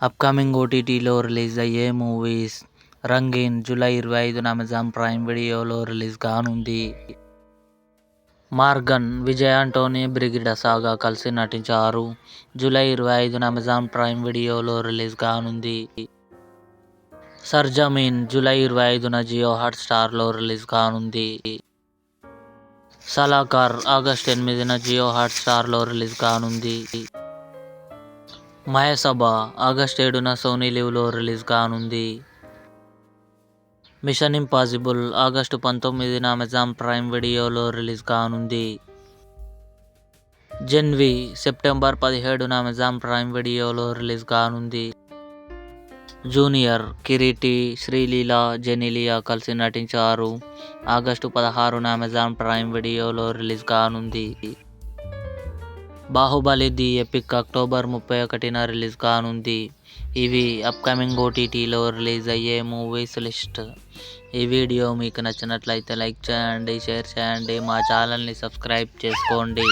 Upcoming ఓటీటీలో release అయ్యే movies. 'Rangeen' July 25న అమెజాన్ ప్రైమ్ వీడియోలో రిలీజ్ కానుంది. 'మార్గన్' విజయ్ ఆంటోనీ, బ్రిగిడా సాగా కలిసి నటించారు. జూలై 25న అమెజాన్ ప్రైమ్ వీడియోలో రిలీజ్ కానుంది. 'సర్జమీన్' జూలై 25న జియో హాట్స్టార్లో రిలీజ్ కానుంది. 'సలాకార్' ఆగస్టు 8న జియో హాట్స్టార్లో రిలీజ్ కానుంది. 'మయసభ' ఆగస్టు 7న సోనీ లివ్లో రిలీజ్ కానుంది. 'మిషన్ ఇంపాసిబుల్' ఆగస్టు 19న అమెజాన్ ప్రైమ్ వీడియోలో రిలీజ్ కానుంది. 'జెన్వి' సెప్టెంబర్ 17న అమెజాన్ ప్రైమ్ వీడియోలో రిలీజ్ కానుంది. 'జూనియర్' కిరీటి, శ్రీలీల, జెనీలియా కలిసి నటించారు. ఆగస్టు 16న అమెజాన్ ప్రైమ్ వీడియోలో రిలీజ్ కానుంది. 'బాహుబలి ది ఎపిక్' అక్టోబర్ 31న రిలీజ్ కానుంది. ఇవి అప్కమింగ్ ఓటీటీలో రిలీజ్ అయ్యే మూవీస్ లిస్ట్. ఈ వీడియో మీకు నచ్చినట్లయితే లైక్ చేయండి, షేర్ చేయండి, మా ఛానల్ని సబ్స్క్రైబ్ చేసుకోండి.